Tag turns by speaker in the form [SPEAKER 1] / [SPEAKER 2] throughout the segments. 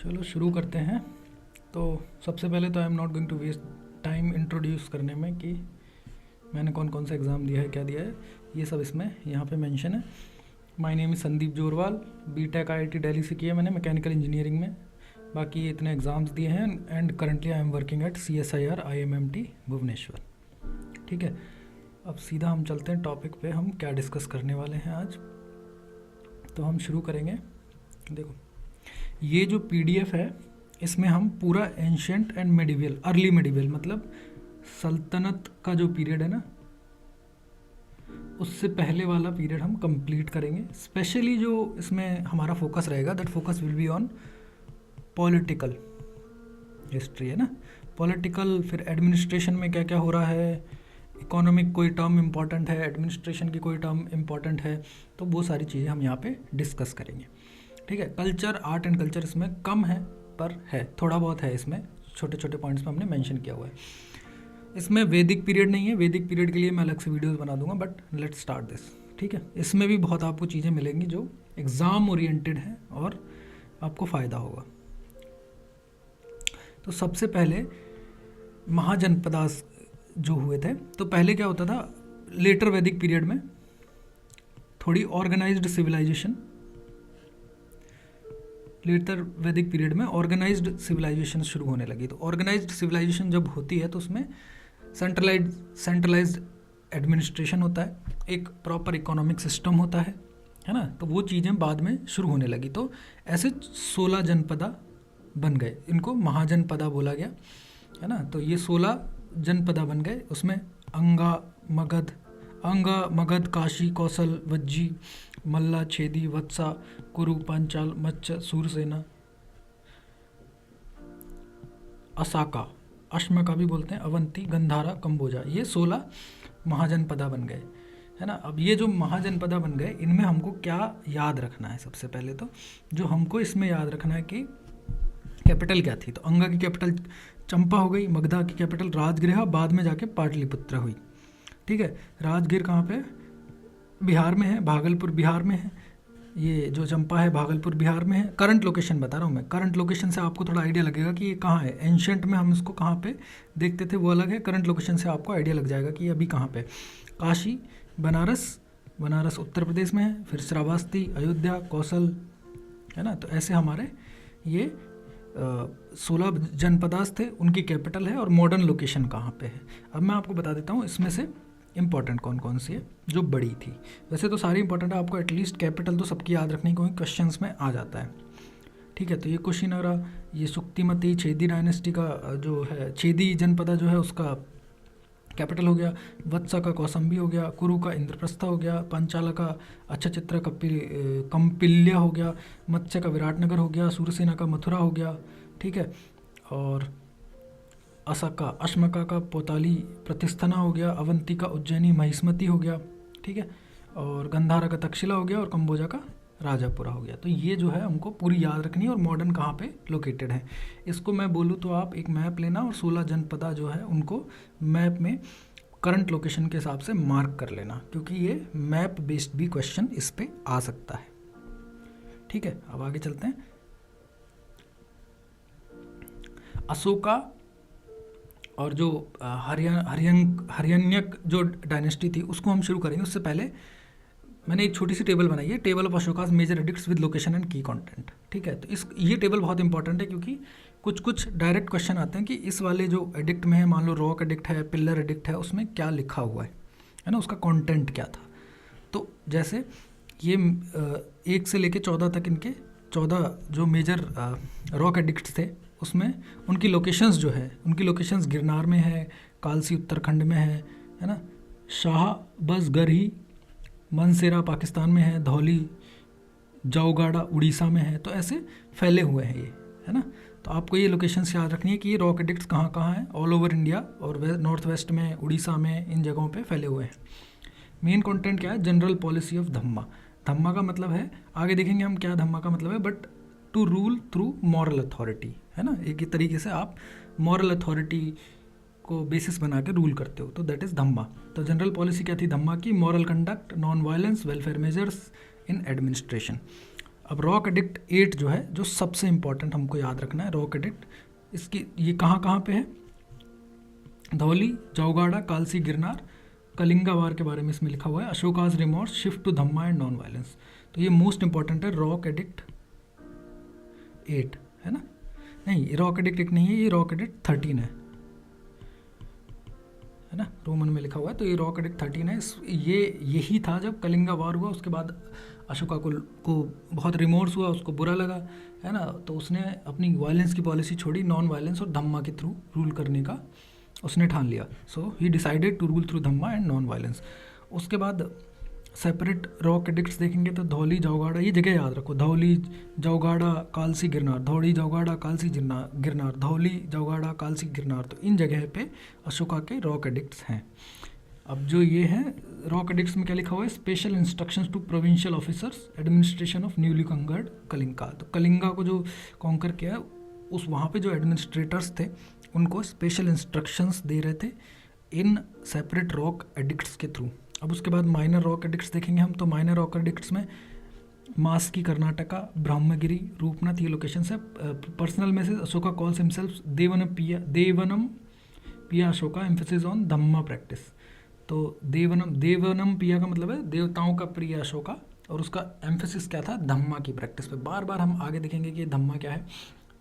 [SPEAKER 1] चलो शुरू करते हैं। तो सबसे पहले तो I am not going to waste time introduce करने में कि मैंने कौन कौन सा एग्ज़ाम दिया है, क्या दिया है, ये सब इसमें यहाँ पे मेंशन है। My name is Sandeep Jorwal, BTech IIT Delhi से किया मैंने मैकेनिकल इंजीनियरिंग में। बाकी ये इतने एग्ज़ाम्स दिए हैं and currently I am working at CSIR IMMT Bhubaneswar. ठीक है, अब सीधा हम चलते हैं टॉपिक पे, हम क्या डिस्कस करने वाले हैं आज। तो हम शुरू करेंगे। देखो, ये जो PDF है इसमें हम पूरा ancient and medieval, early medieval मतलब सल्तनत का जो पीरियड है ना, उससे पहले वाला पीरियड हम कंप्लीट करेंगे। स्पेशली जो इसमें हमारा फोकस रहेगा, that focus will be on political history, है ना। पॉलिटिकल, फिर एडमिनिस्ट्रेशन में क्या क्या हो रहा है, इकोनॉमिक कोई टर्म इम्पॉर्टेंट है, एडमिनिस्ट्रेशन की कोई टर्म इम्पॉर्टेंट है, तो वो सारी चीज़ें हम यहाँ पे डिस्कस करेंगे। ठीक है, कल्चर, आर्ट एंड कल्चर इसमें कम है पर है, थोड़ा बहुत है इसमें, छोटे छोटे पॉइंट्स में हमने मेंशन किया हुआ है। इसमें वैदिक पीरियड नहीं है, वैदिक पीरियड के लिए मैं अलग से वीडियोस बना दूंगा, बट लेट्स स्टार्ट दिस। ठीक है, इसमें भी बहुत आपको चीज़ें मिलेंगी जो एग्ज़ाम ओरिएंटेड हैं और आपको फ़ायदा होगा। तो सबसे पहले महाजनपदास जो हुए थे, तो पहले क्या होता था, लेटर वैदिक पीरियड में थोड़ी ऑर्गेनाइज्ड सिविलाइजेशन, लेटर वैदिक पीरियड में ऑर्गेनाइज्ड सिविलाइजेशन शुरू होने लगी। तो ऑर्गेनाइज्ड सिविलाइजेशन जब होती है तो उसमें सेंट्रलाइज्ड एडमिनिस्ट्रेशन होता है, एक प्रॉपर इकोनॉमिक सिस्टम होता है ना। तो वो चीज़ें बाद में शुरू होने लगी। तो ऐसे 16 जनपदा बन गए, इनको महाजनपदा बोला गया, है ना। तो ये 16 जनपदा बन गए। उसमें अंगा, मगध, काशी, कौशल, वज्जी, मल्ला, छेदी, वत्सा, कुरु, पांचाल, मच्छ, सूरसेना, असाका, अश्मका भी बोलते हैं, अवंती, गंधारा, कंबोजा, ये 16 महाजनपदा बन गए, है ना। अब ये जो महाजनपदा बन गए, इनमें हमको क्या याद रखना है, सबसे पहले तो जो हमको इसमें याद रखना है कि कैपिटल क्या थी। तो अंगा की कैपिटल चंपा हो गई, मगधा की कैपिटल राजगृह, बाद में जाके पाटलिपुत्र हुई। ठीक है, राजगीर कहाँ पे, बिहार में है, भागलपुर बिहार में है। ये जो चंपा है भागलपुर बिहार में है। करंट लोकेशन बता रहा हूँ मैं, करंट लोकेशन से आपको थोड़ा आइडिया लगेगा कि ये कहाँ है। एंशियंट में हम इसको कहाँ पे देखते थे वो अलग है, करंट लोकेशन से आपको आइडिया लग जाएगा कि ये अभी कहाँ पे। काशी, बनारस उत्तर प्रदेश में है, फिर श्रावस्ती, अयोध्या, कौशल, है ना। तो ऐसे हमारे ये 16 जनपदास थे, उनकी कैपिटल है और मॉडर्न लोकेशन कहाँ पे है। अब मैं आपको बता देता हूँ इसमें से इंपॉर्टेंट कौन कौन सी है जो बड़ी थी। वैसे तो सारी इंपॉर्टेंट है, आपको एटलीस्ट कैपिटल तो सबकी याद रखनी, क्योंकि क्वेश्चंस में आ जाता है। ठीक है, तो ये कुशीनगरा, ये सुक्तिमती, छेदी डायनेस्टी का जो है, छेदी जनपदा जो है उसका कैपिटल हो गया। वत्सा का कौसंबी हो गया, कुरु का इंद्रप्रस्थ हो गया, पांचाला का अच्छचित्र कंपिल्या हो गया, मत्स्य का विराटनगर हो गया, सूरसेना का मथुरा हो गया। ठीक है, और अश्मका का पोताली प्रतिस्थाना हो गया, अवंती का उज्जैनी महिष्मती हो गया। ठीक है, और गंधारा का तक्षशिला हो गया, और कंबोजा का राजापुरा हो गया। तो ये जो है हमको पूरी याद रखनी है, और मॉडर्न कहाँ पे लोकेटेड है। इसको मैं बोलूँ तो आप एक मैप लेना और 16 जनपदा जो है उनको मैप में करंट लोकेशन के हिसाब से मार्क कर लेना, क्योंकि ये मैप बेस्ड भी क्वेश्चन इस पे आ सकता है। ठीक है, अब आगे चलते हैं। अशोका और जो हरियाणक जो डायनेस्टी थी उसको हम शुरू करेंगे। उससे पहले मैंने एक छोटी सी टेबल बनाई है, table of Ashoka's major edicts with location and key content. ठीक है, तो ये टेबल बहुत इंपॉर्टेंट है, क्योंकि कुछ डायरेक्ट क्वेश्चन आते हैं कि इस वाले जो एडिक्ट में है, मान लो रॉक एडिक्ट है, पिलर एडिक्ट है, उसमें क्या लिखा हुआ है ना, उसका कंटेंट क्या था। तो जैसे ये 1 से लेके 14 तक, इनके 14 जो मेजर रॉक एडिक्ट्स थे, उसमें उनकी लोकेशंस जो है, उनकी लोकेशंस गिरनार में है, कालसी उत्तराखंड में है ना, शाहबज़गरही मनसेरा पाकिस्तान में है, धौली जाओगाड़ा उड़ीसा में है। तो ऐसे फैले हुए हैं ये, है ना। तो आपको ये लोकेशंस याद रखनी है कि ये रॉक एडिक्ट्स कहाँ कहाँ हैं, ऑल ओवर इंडिया और नॉर्थ वेस्ट में, उड़ीसा में, इन जगहों पे फैले हुए हैं। मेन कंटेंट क्या है, जनरल पॉलिसी ऑफ धम्मा। धम्मा का मतलब है, आगे देखेंगे हम क्या धम्मा का मतलब है, but to rule through moral authority, है ना। एक ही तरीके से आप मॉरल अथॉरिटी को बेसिस बना के रूल करते हो, तो दैट इज़ धम्मा। तो जनरल पॉलिसी क्या थी धम्मा की, moral conduct, non violence, welfare measures in administration. अब रॉक एडिक्ट 8 जो है, जो सबसे इंपॉर्टेंट हमको याद रखना है, रॉक एडिक्ट, इसकी ये कहाँ कहाँ पे है, धौली, जौगाड़ा, कालसी, गिरनार, कलिंगा वार के बारे में इसमें लिखा हुआ है, Ashoka's remorse, shift to Dhamma and non violence. तो ये मोस्ट इंपॉर्टेंट है, रॉक एडिक्ट 8 है ना, नहीं रॉक एडिक्ट 8 नहीं है, ये रॉक एडिक्ट 13 है ना, रोमन में लिखा हुआ है। तो ये रॉक एडिक्ट 13 है। ये यही था जब कलिंगा वार हुआ, उसके बाद अशोका को बहुत रिमोर्स हुआ, उसको बुरा लगा, है ना, तो उसने अपनी वायलेंस की पॉलिसी छोड़ी, नॉन वायलेंस और धम्मा के थ्रू रूल करने का उसने ठान लिया। So he decided to rule through Dhamma and non violence. उसके बाद सेपरेट रॉक एडिक्ट्स देखेंगे तो धौली, जौगाड़ा, ये जगह याद रखो, धौली, जौगाड़ा, कालसी, गिरनार, धौली, जौगाड़ा, कालसी, गिरनार, धौली, जौगाड़ा, कालसी, गिरनार। तो इन जगह पे अशोका के रॉक एडिक्ट्स हैं। अब जो ये है रॉक एडिक्ट्स में क्या लिखा हुआ है, special instructions to provincial officers, administration of newly conquered Kalinga. तो कलिंगा को जो कॉन्कर किया, उस वहाँ पे जो एडमिनिस्ट्रेटर्स थे उनको स्पेशल इंस्ट्रक्शंस दे रहे थे इन सेपरेट रॉक एडिक्ट्स के थ्रू। अब उसके बाद माइनर रॉक एडिक्ट्स देखेंगे हम। तो माइनर रॉक एडिक्ट्स में मास्की, कर्नाटका, ब्रह्मगिरी, रूपनाथ, ये लोकेशन है। Personal message, Ashoka calls himself Devanam Piya Ashoka, emphasis on Dhamma practice. तो देवनम पिया का मतलब है देवताओं का प्रिय अशोका, और उसका एम्फेसिस क्या था, धम्मा की प्रैक्टिस पे। बार बार हम आगे देखेंगे कि धम्मा क्या है,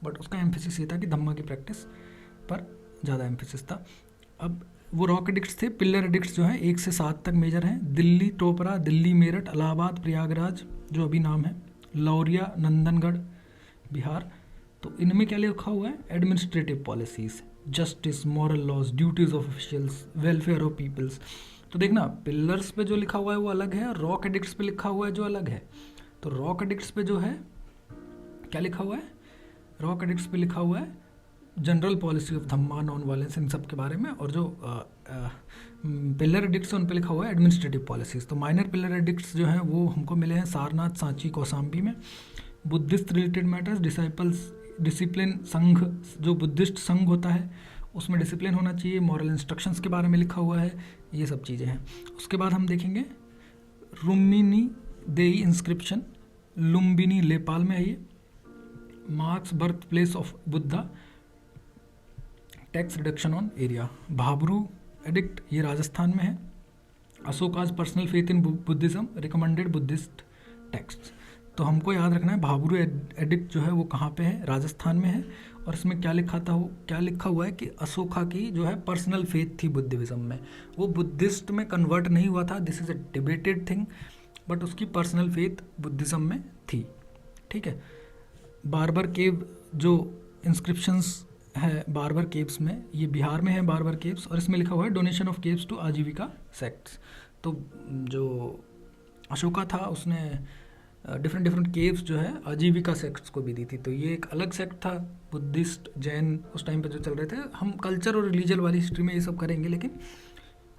[SPEAKER 1] बट उसका एम्फेसिस ये था कि धम्मा की प्रैक्टिस पर ज़्यादा एम्फेसिस था। अब वो रॉक एडिक्ट्स थे। पिलर एडिक्ट्स जो हैं 1 से 7 तक मेजर हैं, दिल्ली, टोपरा, दिल्ली, मेरठ, इलाहाबाद, प्रयागराज जो अभी नाम है, लौरिया, नंदनगढ़, बिहार। तो इनमें क्या लिखा हुआ है, administrative policies, justice, moral laws, duties of officials, welfare of peoples. तो देखना पिलर्स पे जो लिखा हुआ है वो अलग है, रॉक एडिक्ट्स पे लिखा हुआ है जो अलग है। तो रॉक एडिक्ट्स पे जो है क्या लिखा हुआ है, रॉक एडिक्ट्स पे लिखा हुआ है general policy of Dhamma, non violence, इन सब के बारे में, और जो पिलर एडिक्ट्स उन पे लिखा हुआ है एडमिनिस्ट्रेटिव पॉलिसीज। तो माइनर पिलर एडिक्ट्स जो हैं वो हमको मिले हैं सारनाथ, सांची, कौसाम्बी में। बुद्धिस्ट रिलेटेड मैटर्स, डिसिप्लिन संघ, जो बुद्धिस्ट संघ होता है उसमें डिसिप्लिन होना चाहिए, मॉरल इंस्ट्रक्शंस के बारे में लिखा हुआ है, ये सब चीज़ें हैं। उसके बाद हम देखेंगे रुम्मिनी देई इंस्क्रिप्शन, लुम्बिनी नेपाल में है ये। Marks birth place of Buddha, tax reduction on area. Bhabru edict ये राजस्थान में है। Ashoka's personal faith in Buddhism, recommended Buddhist text. तो हमको याद रखना है भाबरू एडिक्ट जो है वो कहाँ पे है, राजस्थान में है। और इसमें क्या लिखा हुआ है कि अशोका की जो है पर्सनल फेथ थी बुद्धिज्म में, वो बुद्धिस्ट में कन्वर्ट नहीं हुआ था, this is a debated thing, but उसकी पर्सनल फेथ बुद्धिज्म में थी। ठीक है। बारबर केव जो इंस्क्रिप्शंस है बारबर केव्स में, ये बिहार में है बारबर केव्स, और इसमें लिखा हुआ है डोनेशन ऑफ केव्स टू आजीविका सेक्ट्स। तो जो अशोका था उसने डिफरेंट केव्स जो है आजीविका सेक्ट्स को भी दी थी। तो ये एक अलग सेक्ट था, बुद्धिस्ट, जैन उस टाइम पे जो चल रहे थे। हम कल्चर और रिलीजन वाली हिस्ट्री में ये सब करेंगे, लेकिन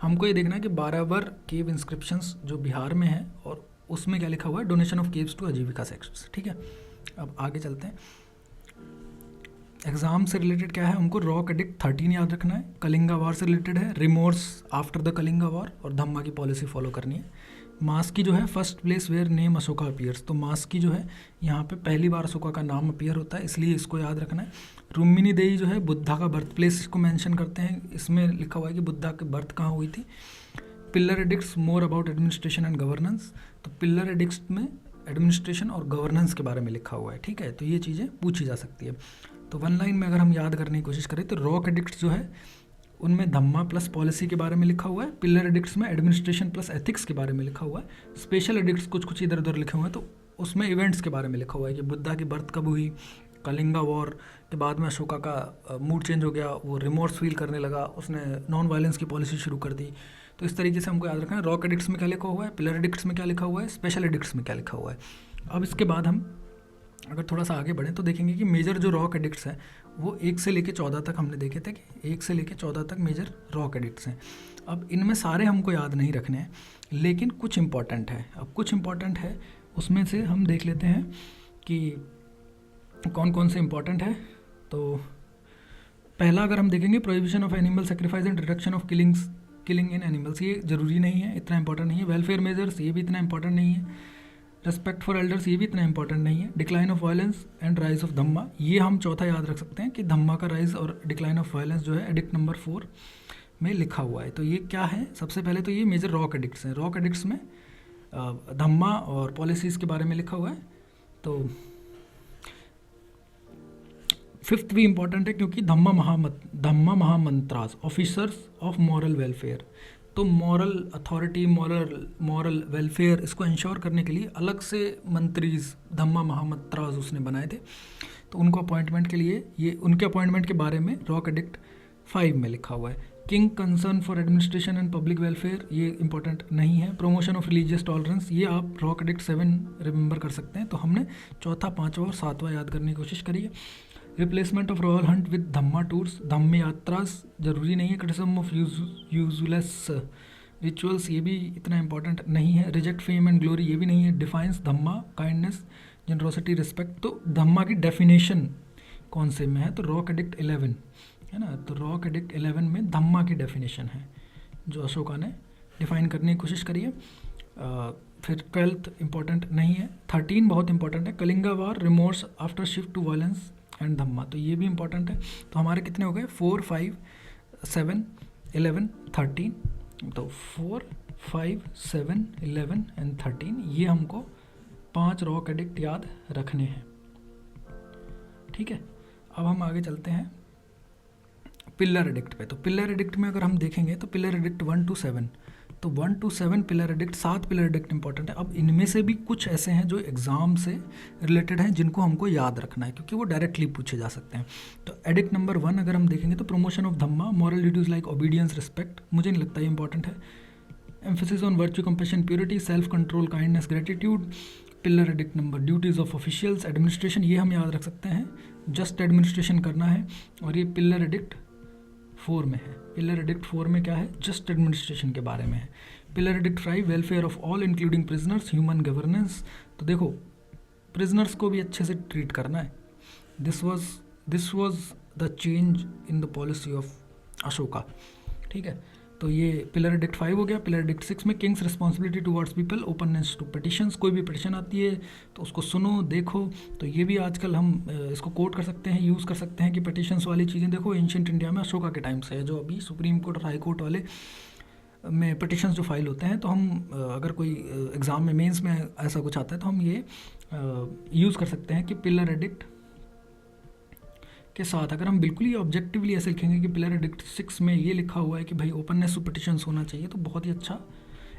[SPEAKER 1] हमको ये देखना है कि बारबर केव इंस्क्रिप्शंस जो बिहार में है और उसमें क्या लिखा हुआ है, डोनेशन ऑफ केव्स टू आजीविका सेक्ट्स। ठीक है, अब आगे चलते हैं। एग्जाम से रिलेटेड क्या है, हमको रॉक एडिक्ट 13 याद रखना है, कलिंगा वार से रिलेटेड है, रिमोर्स आफ्टर द कलिंगा वार, और धम्मा की पॉलिसी फॉलो करनी है। मास्की जो है first place where name Ashoka appears, तो मास्की जो है यहाँ पे पहली बार अशोका का नाम अपीयर होता है, इसलिए इसको याद रखना है। रुम्मिनी देई जो है बुद्धा का बर्थ प्लेस को मेंशन करते हैं, इसमें लिखा हुआ है कि बुद्धा की बर्थ कहाँ हुई थी। Pillar addicts more about administration and governance, तो पिलर एडिक्ट्स में एडमिनिस्ट्रेशन और गवर्नेंस के बारे में लिखा हुआ है। ठीक है, तो ये चीज़ें पूछी जा सकती है। तो वन लाइन में अगर हम याद करने की कोशिश करें तो रॉक एडिक्ट्स जो है उनमें धम्मा प्लस पॉलिसी के बारे में लिखा हुआ है, पिलर एडिक्ट्स में एडमिनिस्ट्रेशन प्लस एथिक्स के बारे में लिखा हुआ है, स्पेशल एडिक्ट्स कुछ इधर उधर लिखे हुए हैं तो उसमें इवेंट्स के बारे में लिखा हुआ है कि बुद्धा की बर्थ कब हुई, कलिंगा वॉर के बाद में अशोका का मूड चेंज हो गया, वो रिमोर्स फील करने लगा, उसने नॉन वायलेंस की पॉलिसी शुरू कर दी। तो इस तरीके से हमको याद रखना है रॉक एडिक्ट्स में क्या लिखा हुआ है, पिलर एडिक्ट्स में क्या लिखा हुआ है, स्पेशल एडिक्ट्स में क्या लिखा हुआ है। अब इसके बाद हम अगर थोड़ा सा आगे बढ़ें तो देखेंगे कि मेजर जो रॉक एडिक्ट्स हैं वो 1 से लेके 14 तक हमने देखे थे कि 1 से लेके 14 तक मेजर रॉक एडिक्ट्स हैं। अब इनमें सारे हमको याद नहीं रखने हैं, लेकिन कुछ इंपॉर्टेंट है। अब कुछ इंपॉर्टेंट है उसमें से हम देख लेते हैं कि कौन कौन से इंपॉर्टेंट है। तो पहला अगर हम देखेंगे prohibition of animal sacrifice and reduction of killing in animals, ये ज़रूरी नहीं है, इतना इंपॉर्टेंट नहीं है। वेलफेयर मेजर्स, ये भी इतना इंपॉर्टेंट नहीं है। रेस्पेक्ट फॉर एल्डर्स ये भी इतना इंपॉर्टेंट नहीं है। Decline of violence and rise of Dhamma, ये हम चौथा याद रख सकते हैं कि धम्मा का राइज और डिक्लाइन ऑफ वायलेंस जो है एडिक्ट नंबर 4 में लिखा हुआ है। तो ये क्या है, सबसे पहले तो ये मेजर रॉक एडिक्ट्स हैं। रॉक एडिक्ट्स में धम्मा और पॉलिसीज़ के बारे में लिखा हुआ है। तो फिफ्थ भी इंपॉर्टेंट है क्योंकि धम्मा महामंत्रास ऑफिसर्स ऑफ मॉरल वेलफेयर, तो मॉरल अथॉरिटी, मॉरल वेलफेयर इसको इंश्योर करने के लिए अलग से मंत्रीज धम्मा महामंत्रास उसने बनाए थे। तो उनको अपॉइंटमेंट के लिए, ये उनके अपॉइंटमेंट के बारे में रॉक एडिक्ट 5 में लिखा हुआ है। King concern for administration and public welfare, ये इंपॉर्टेंट नहीं है। प्रोमोशन ऑफ रिलीजियस टॉलरेंस, ये आप रॉक एडिक्ट 7 रिमेंबर कर सकते हैं। तो हमने चौथा, पाँचवा और सातवां याद करने की कोशिश करी है। Replacement of royal hunt with Dhamma tours, Dhamma yatras जरूरी नहीं है। क्रिटिसिज्म ऑफ यूजलेस रिचुअल्स, ये भी इतना इंपॉर्टेंट नहीं है। रिजेक्ट फेम एंड ग्लोरी, ये भी नहीं है। डिफाइंस धम्मा काइंडनेस जनरोसिटी रिस्पेक्ट, तो धम्मा की डेफिनेशन कौन से में है, तो रॉक एडिक्ट 11 है ना। तो रॉक एडिक्ट 11 में धम्मा की डेफिनेशन है जो अशोका ने डिफाइन करने की कोशिश करी है। फिर 12th इंपॉर्टेंट नहीं है। 13 बहुत इंपॉर्टेंट है। Kalinga war, remorse after shift to violence and Dhamma, तो ये भी इंपॉर्टेंट है। तो हमारे कितने हो गए, 4, 5, 7, 11, 13। तो 4, 5, 7, 11 एंड 13, ये हमको 5 रॉक एडिक्ट याद रखने हैं। ठीक है, अब हम आगे चलते हैं पिलर एडिक्ट पे। तो पिलर एडिक्ट में अगर हम देखेंगे तो पिलर एडिक्ट 1 to 7, तो 1 to 7 pillar edict, 7 pillar addict important है। अब इनमें से भी कुछ ऐसे हैं जो एग्जाम से रिलेटेड हैं जिनको हमको याद रखना है क्योंकि वो डायरेक्टली पूछे जा सकते हैं। तो एडिक्ट नंबर 1 अगर हम देखेंगे तो promotion of Dhamma, moral duties like obedience, respect, मुझे नहीं लगता ये इंपॉर्टेंट है। Emphasis on virtue, compassion, purity, self control, kindness, gratitude. Pillar addict number duties of officials, administration, ये हम याद रख सकते हैं, जस्ट एडमिनिस्ट्रेशन करना है। और ये पिलर एडिक्ट 4 में है। पिलर एडिक्ट 4 में क्या है, जस्ट एडमिनिस्ट्रेशन के बारे में है। Pillar addict 5 welfare of all including prisoners, human governance, तो देखो प्रिजनर्स को भी अच्छे से ट्रीट करना है। This was the change in the policy of Ashoka. ठीक है, तो ये पिलर एडिक्ट 5 हो गया। पिलर एडिक्ट 6 में kings responsibility towards people, openness to petitions, कोई भी पिटिशन आती है तो उसको सुनो, देखो। तो ये भी आजकल हम इसको कोट कर सकते हैं, यूज़ कर सकते हैं कि पिटिशंस वाली चीज़ें देखो एंशिएंट इंडिया में अशोका के टाइम से है, जो अभी सुप्रीम कोर्ट और हाई कोर्ट वाले में पिटिशंस जो फाइल होते हैं। तो हम अगर कोई एग्ज़ाम में, मेंस में ऐसा कुछ आता है तो हम ये यूज़ कर सकते हैं कि पिलर एडिक्ट के साथ अगर हम बिल्कुल ही ऑब्जेक्टिवली ऐसे लिखेंगे कि पिलर एडिक्ट 6 में ये लिखा हुआ है कि भाई ओपननेस टू पिटिशंस होना चाहिए, तो बहुत ही अच्छा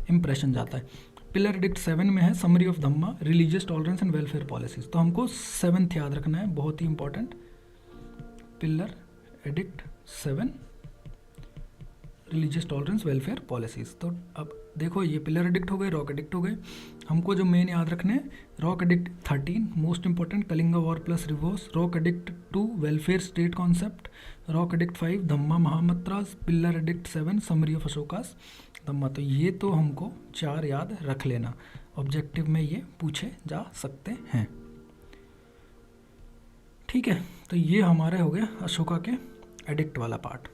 [SPEAKER 1] इंप्रेशन जाता है। पिलर एडिक्ट 7 में है summary of Dhamma, religious tolerance and welfare policies, तो हमको 7th याद रखना है, बहुत ही important. Pillar edict 7 religious tolerance, welfare policies. तो अब देखो ये पिलर एडिक्ट हो गए, रॉक एडिक्ट हो गए। हमको जो मेन याद रखने हैं, rock edict 13 most important, Kalinga war plus remorse. Rock edict 2 welfare state concept. Rock edict 5 Dhamma mahamatras. Pillar edict 7 summary of Ashoka's Dhamma. तो ये तो हमको 4 याद रख लेना, ऑब्जेक्टिव में ये पूछे जा सकते हैं। ठीक है, तो ये हमारे हो गया अशोका के एडिक्ट वाला पार्ट।